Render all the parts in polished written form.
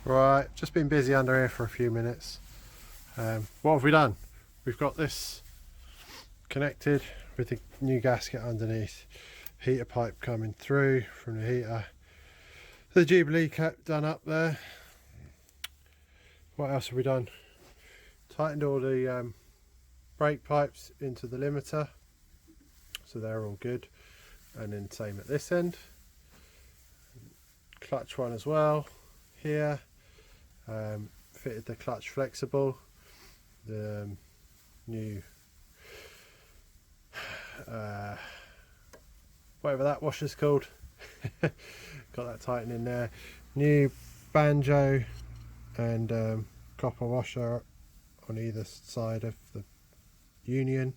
Right, just been busy under here for a few minutes. What have we done? We've got this connected with the new gasket underneath, heater pipe coming through from the heater, the Jubilee cap done up there. What else have we done? Tightened all the brake pipes into the limiter, so they're all good, and then same at this end. Clutch one as well here. Fitted the clutch flexible, the new whatever that washer's called. Got that tightened in there. New banjo and copper washer on either side of the union.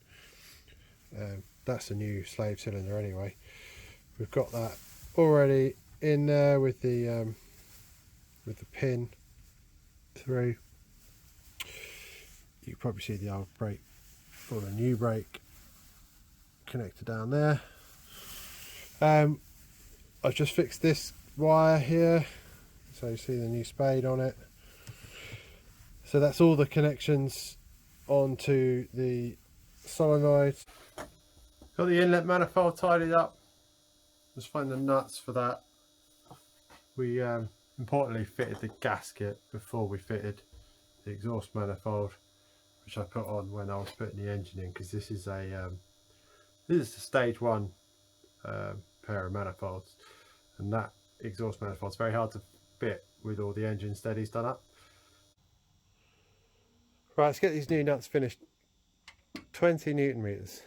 That's a new slave cylinder anyway. We've got that already in there with the pin through. You can probably see the old brake or the new brake connected down there. I've just fixed this wire here, so you see the new spade on it. So that's all the connections onto the solenoid. Got the inlet manifold tidied up. Just find the nuts for that. We importantly fitted the gasket before we fitted the exhaust manifold, which I put on when I was putting the engine in, because this is a stage one pair of manifolds, and that exhaust manifold is very hard to fit with all the engine steadies done up. Right, let's get these new nuts finished. 20 Newton meters,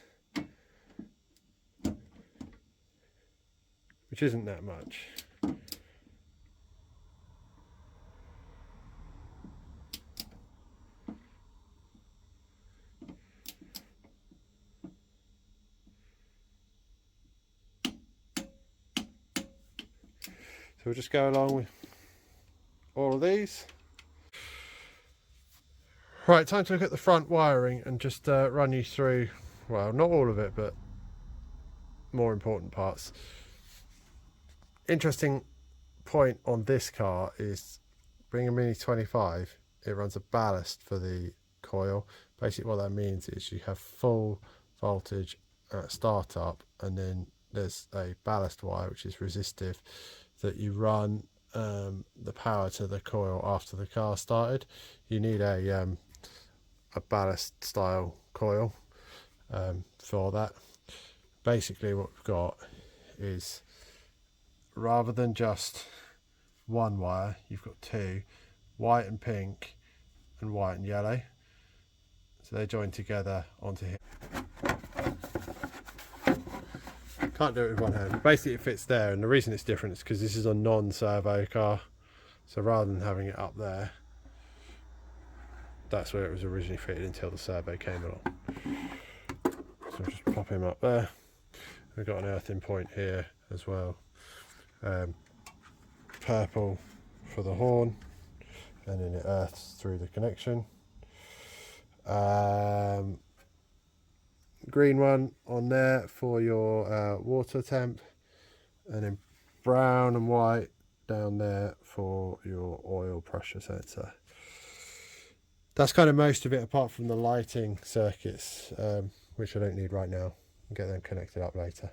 which isn't that much. So we'll just go along with all of these. Right, time to look at the front wiring and just run you through, well, not all of it, but more important parts. Interesting point on this car is, being a Mini 25, it runs a ballast for the coil. Basically what that means is you have full voltage at startup, and then there's a ballast wire which is resistive that you run the power to the coil after the car started. You need a ballast style coil for that. Basically what we've got is, rather than just one wire, you've got two, white and pink and white and yellow, so they join together onto here. Can't do it with one hand, but basically it fits there, and the reason it's different is because this is a non-servo car, so rather than having it up there, that's where it was originally fitted until the servo came along. So I'll just pop him up there. We've got an earthing point here as well. Purple for the horn, and then it earths through the connection. Green one on there for your water temp, and then brown and white down there for your oil pressure sensor. That's kind of most of it, apart from the lighting circuits, which I don't need right now. I'll get them connected up later.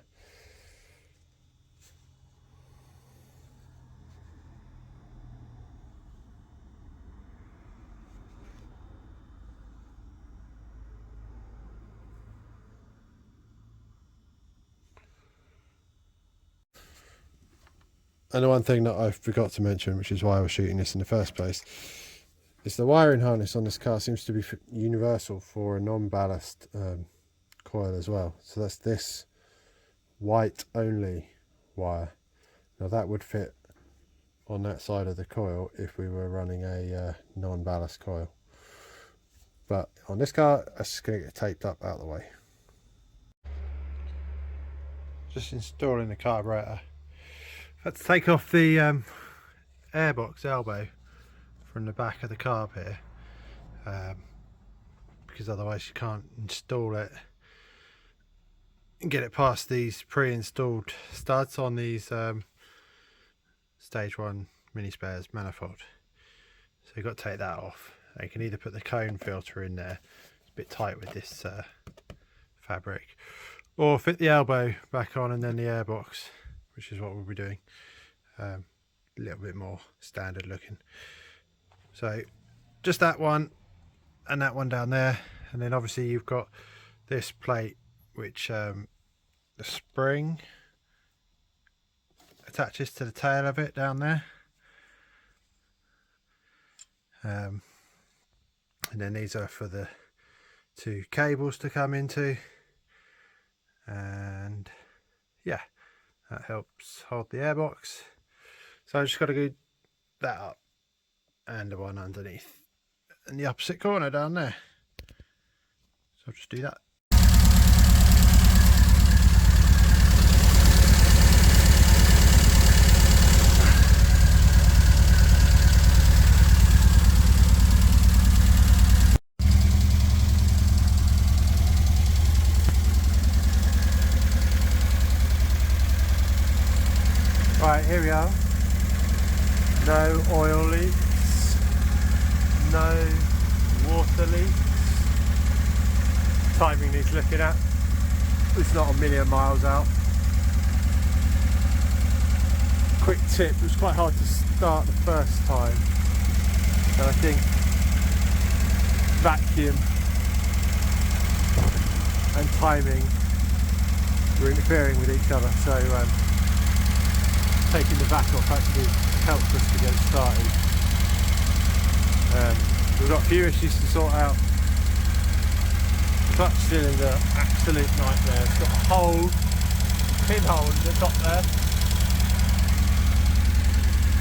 And the one thing that I forgot to mention, which is why I was shooting this in the first place, is the wiring harness on this car seems to be universal for a non-ballast coil as well. So that's this white only wire. Now that would fit on that side of the coil if we were running a non-ballast coil. But on this car, I'm just going to get taped up out of the way. Just installing the carburetor. I've had to take off the airbox elbow from the back of the carb here, because otherwise you can't install it and get it past these pre-installed studs on these stage 1 mini spares manifold. So you've got to take that off. You can either put the cone filter in there, it's a bit tight with this fabric, or fit the elbow back on and then the airbox, which is what we'll be doing. A little bit more standard looking. So just that one and that one down there, and then obviously you've got this plate which the spring attaches to the tail of it down there, and then these are for the two cables to come into, and yeah, that helps hold the airbox. So I just got to go that up and the one underneath in the opposite corner down there. So I'll just do that. Right, here we are. No oil leaks, no water leaks. Timing needs looking at. It's not a million miles out. Quick tip, it was quite hard to start the first time. And I think vacuum and timing were interfering with each other. So taking the vac off actually helped us to get it started. We've got a few issues to sort out. Clutch cylinder, absolute nightmare. It's got a hole, pinhole in the top there.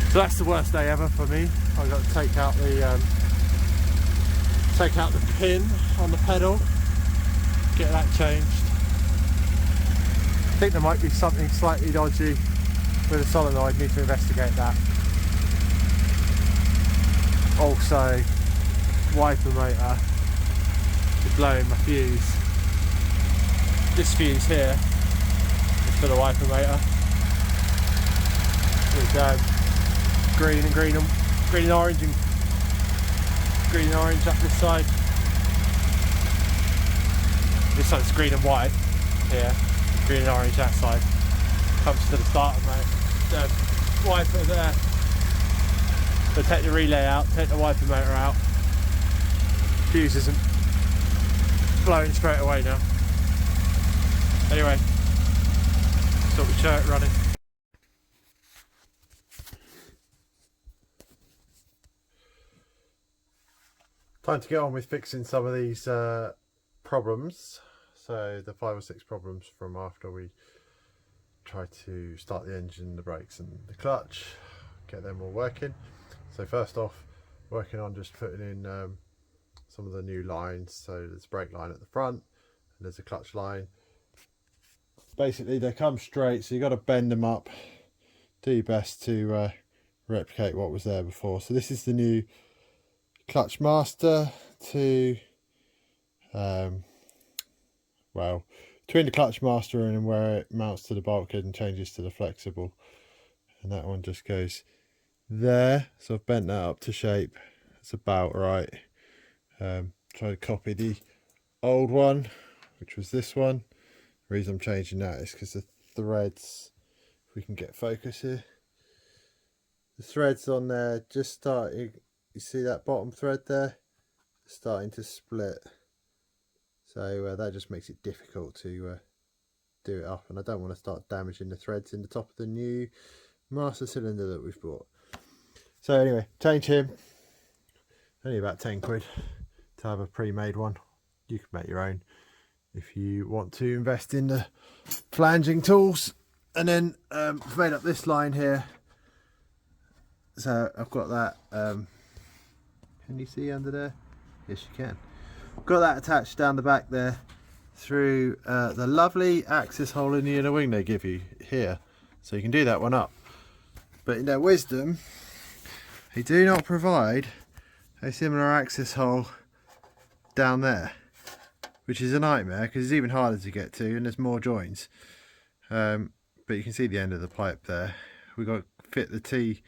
So that's the worst day ever for me. I've got to take out the pin on the pedal, get that changed. I think there might be something slightly dodgy with a solenoid, need to investigate that. Also, wiper motor is blowing my fuse. This fuse here is for the wiper motor. With green and orange up this side. This side's green and white here, green and orange that side. Comes to the starter mate. The wiper there. So take the relay out, take the wiper motor out. Fuse isn't blowing straight away now. Anyway, sort of shirt running. Time to get on with fixing some of these problems. So the 5 or 6 problems from after we try to start the engine, the brakes and the clutch, get them all working. So first off, working on just putting in some of the new lines. So there's a brake line at the front and there's a clutch line. Basically they come straight, so you got to bend them up, do your best to replicate what was there before. So this is the new clutch master to well, between the clutch master and where it mounts to the bulkhead and changes to the flexible, and that one just goes there. So I've bent that up to shape. It's about right. Try to copy the old one, which was this one. The reason I'm changing that is because the threads, if we can get focus here, the threads on there just starting, you see that bottom thread there starting to split. So that just makes it difficult to do it up, and I don't want to start damaging the threads in the top of the new master cylinder that we've bought. So anyway, change him. Only about 10 quid to have a pre-made one. You can make your own if you want to invest in the flanging tools. And then I've made up this line here. So I've got that. Can you see under there? Yes, you can. Got that attached down the back there through the lovely access hole in the inner wing they give you here, so you can do that one up. But in their wisdom, they do not provide a similar access hole down there, which is a nightmare because it's even harder to get to and there's more joints. But you can see the end of the pipe there. We've got to fit the T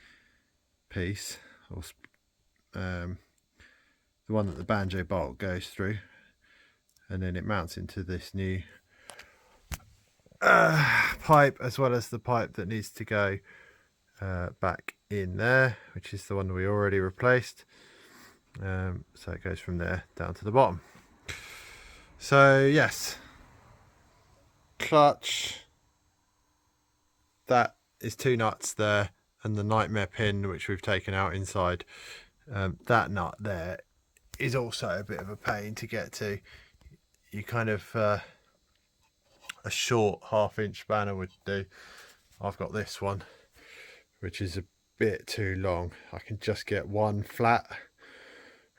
piece or the one that the banjo bolt goes through, and then it mounts into this new pipe, as well as the pipe that needs to go back in there, which is the one we already replaced. So it goes from there down to the bottom. So yes, clutch, that is 2 nuts there, and the nightmare pin which we've taken out inside. That nut there is also a bit of a pain to get to. You kind of a short 1/2 inch spanner would do. I've got this one which is a bit too long. I can just get one flat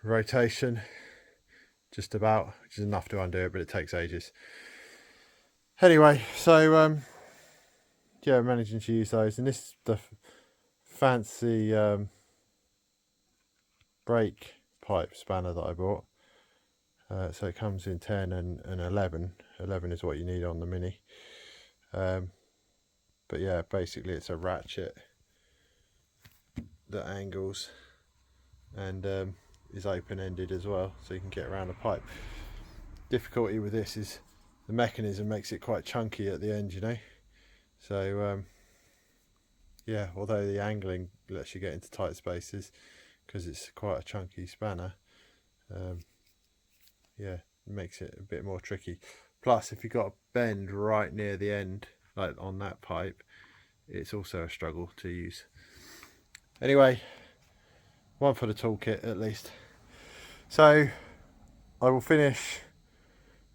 rotation just about, which is enough to undo it, but it takes ages. Anyway, so yeah, managing to use those, and this is the fancy brake pipe spanner that I bought. So it comes in 10 and 11. 11 is what you need on the Mini. But yeah, basically it's a ratchet that angles and is open-ended as well, so you can get around the pipe. Difficulty with this is the mechanism makes it quite chunky at the end, you know. So yeah, although the angling lets you get into tight spaces because it's quite a chunky spanner, yeah, it makes it a bit more tricky. Plus, if you've got a bend right near the end, like on that pipe, it's also a struggle to use. Anyway, one for the toolkit at least. So I will finish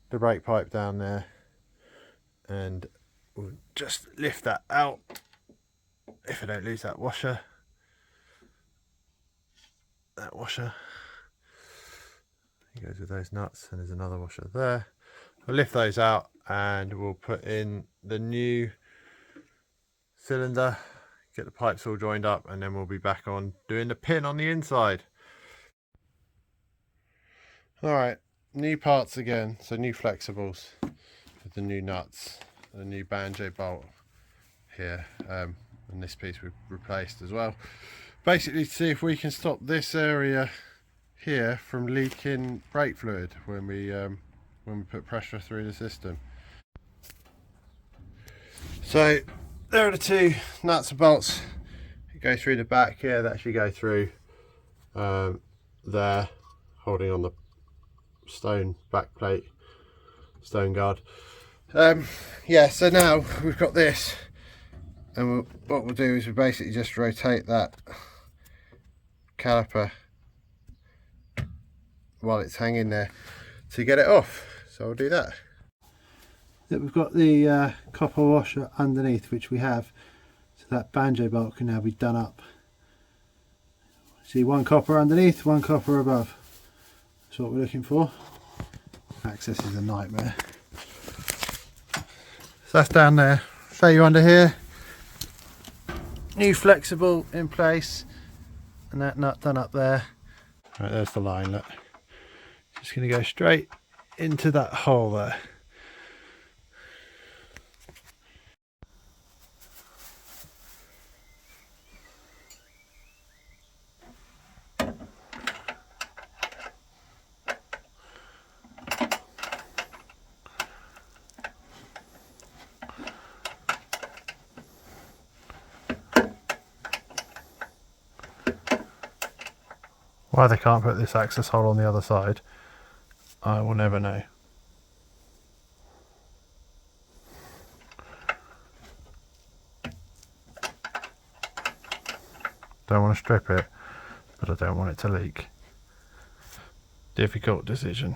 the brake pipe down there, and we'll just lift that out if I don't lose that washer. That washer, it goes with those nuts, and there's another washer there. We'll lift those out and we'll put in the new cylinder, get the pipes all joined up, and then we'll be back on doing the pin on the inside. Alright, new parts again, so new flexibles with the new nuts, the new banjo bolt here, and this piece we've replaced as well. Basically to see if we can stop this area here from leaking brake fluid when we put pressure through the system. So there are the 2 nuts and bolts. It goes through the back here, that should go through there, holding on the stone back plate, stone guard. Yeah, so now we've got this, and what we'll do is we basically just rotate that caliper while it's hanging there to get it off. So we'll do that. We've got the copper washer underneath, which we have, so that banjo bolt can now be done up. See, 1 copper underneath, 1 copper above. That's what we're looking for. Access is a nightmare. So that's down there. Show you under here. New flexible in place, and that nut done up there. Right, there's the line, look. Just going to go straight into that hole there. Why they can't put this access hole on the other side, I will never know. Don't want to strip it, but I don't want it to leak. Difficult decision.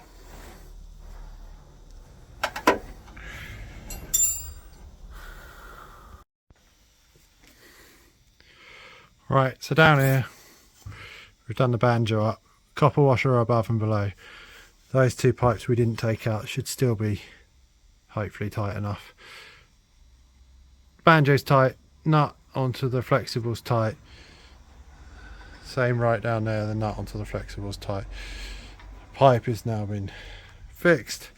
Right, so down here we've done the banjo up, copper washer above and below. Those 2 pipes we didn't take out should still be hopefully tight enough. Banjo's tight, nut onto the flexibles tight. Same right down there, the nut onto the flexibles tight. Pipe has now been fixed.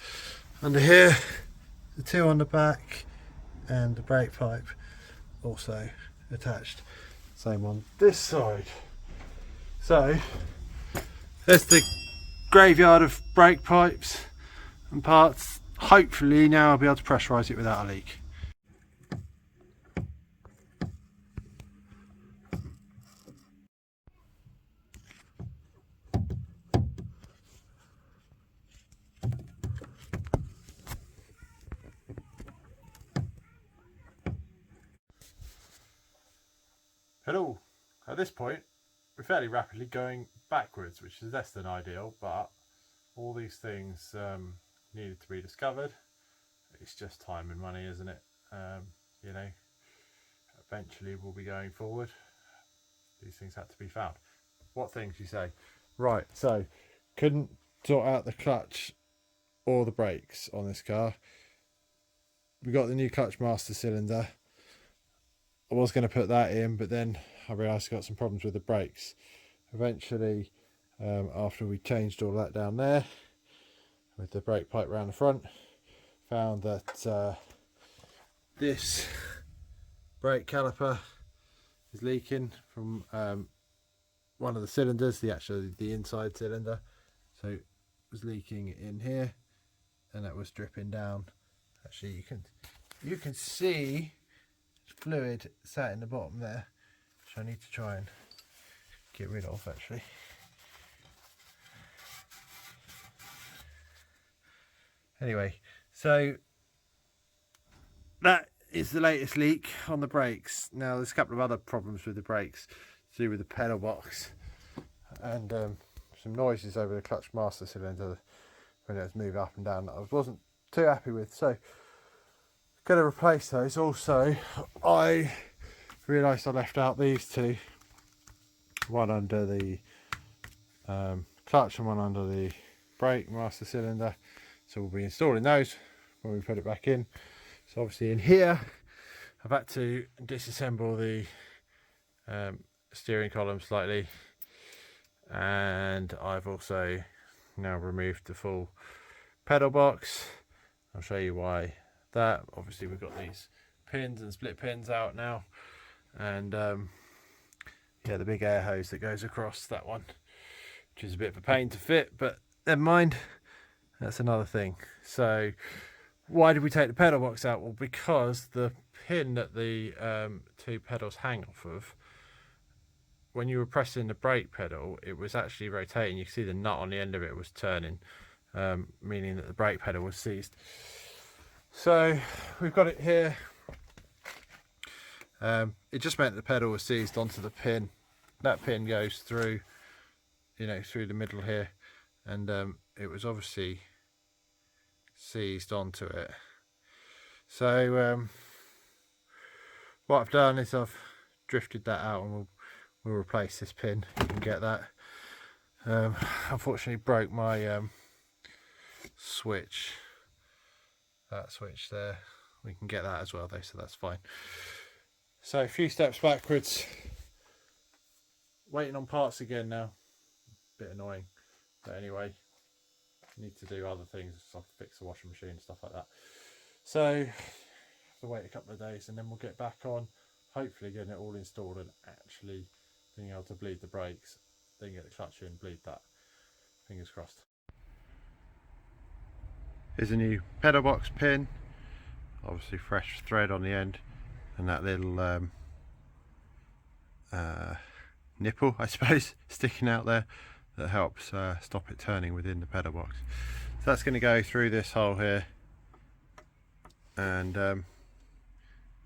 Under here, the 2 on the back and the brake pipe also attached. Same on this side. So There's the graveyard of brake pipes and parts. Hopefully now I'll be able to pressurise it without a leak. Hello. At this point we're fairly rapidly going backwards, which is less than ideal, but all these things needed to be discovered. It's just time and money, isn't it? You know, eventually we'll be going forward. These things had to be found. What things, you say? Right, so couldn't sort out the clutch or the brakes on this car. We got the new clutch master cylinder. I was going to put that in, but then I realised I got some problems with the brakes. Eventually, after we changed all that down there with the brake pipe around the front, found that this brake caliper is leaking from one of the cylinders, the inside cylinder. So it was leaking in here, and that was dripping down. Actually, you can see fluid sat in the bottom there, which I need to try and get rid of actually. Anyway, so that is the latest leak on the brakes. Now there's a couple of other problems with the brakes to do with the pedal box and some noises over the clutch master cylinder when it was moved up and down that I wasn't too happy with. So going to replace those. Also, I realised I left out these two, one under the clutch and one under the brake master cylinder, so we'll be installing those when we put it back in. So obviously in here I've had to disassemble the steering column slightly, and I've also now removed the full pedal box. I'll show you why that. Obviously we've got these pins and split pins out now, and yeah, the big air hose that goes across that one, which is a bit of a pain to fit, but never mind, that's another thing. So why did we take the pedal box out? Well, because the pin that the two pedals hang off of, when you were pressing the brake pedal, it was actually rotating. You can see the nut on the end of it was turning, meaning that the brake pedal was seized. So we've got it here. It just meant the pedal was seized onto the pin. That pin goes through, you know, through the middle here, and it was obviously seized onto it. So what I've done is I've drifted that out, and we'll replace this pin. You can get that. Unfortunately broke my switch. That switch there, we can get that as well though, so that's fine. So a few steps backwards, waiting on parts again now. Bit annoying, but anyway, need to do other things, so fix the washing machine and stuff like that. So have to wait a couple of days, and then we'll get back on, hopefully getting it all installed and actually being able to bleed the brakes, then get the clutch in, bleed that. Fingers crossed. Here's a new pedal box pin, obviously fresh thread on the end, and that little nipple, I suppose, sticking out there that helps stop it turning within the pedal box. So that's going to go through this hole here, and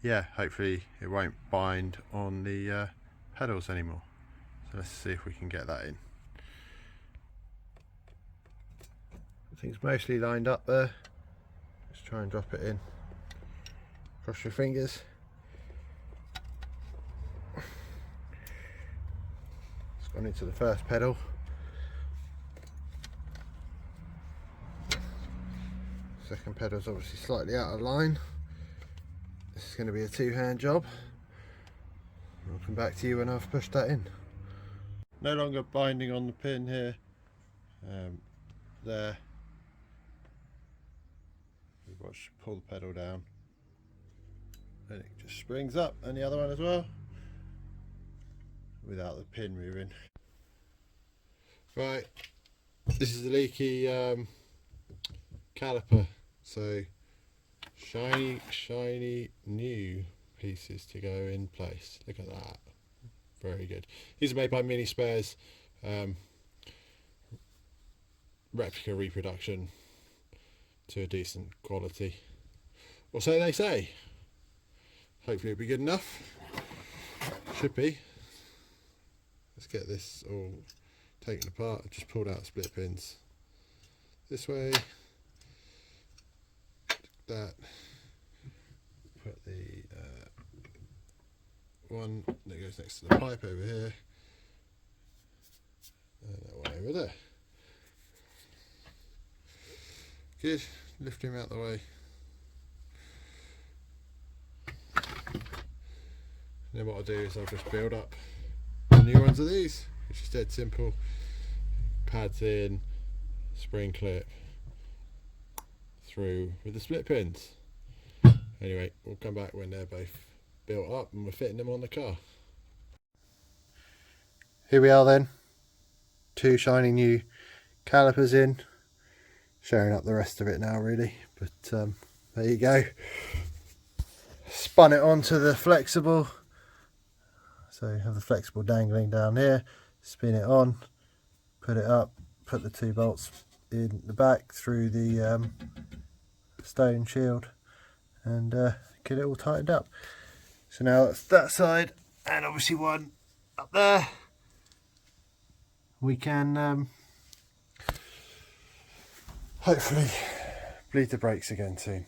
yeah, hopefully it won't bind on the pedals anymore. So let's see if we can get that in. Everything's mostly lined up there. Just try and drop it in. Cross your fingers. It's gone into the first pedal. Second pedal's obviously slightly out of line. This is going to be a two-hand job. I'll come back to you when I've pushed that in. No longer binding on the pin here. There. We've got to pull the pedal down, and it just springs up, and the other one as well, without the pin moving. Right, this is the leaky caliper. So shiny new pieces to go in place. Look at that. Very good. These are made by Mini Spares. Replica reproduction to a decent quality. Or so they say. Hopefully it'll be good enough. Should be. Let's get this all taken apart. I've just pulled out split pins. This way. That. Put the one that goes next to the pipe over here. And that one over there. Good. Lift him out the way. And then what I'll do is I'll just build up new ones of these, which is dead simple. Pads in, spring clip through with the split pins. Anyway, we'll come back when they're both built up and we're fitting them on the car. Here we are then, 2 shiny new calipers in. Showing up the rest of it now really, but there you go. Spun it onto the flexible, so you have the flexible dangling down here, spin it on, put it up, put the 2 bolts in the back through the stone shield, and get it all tightened up. So now that's that side, and obviously one up there. We can hopefully bleed the brakes again soon.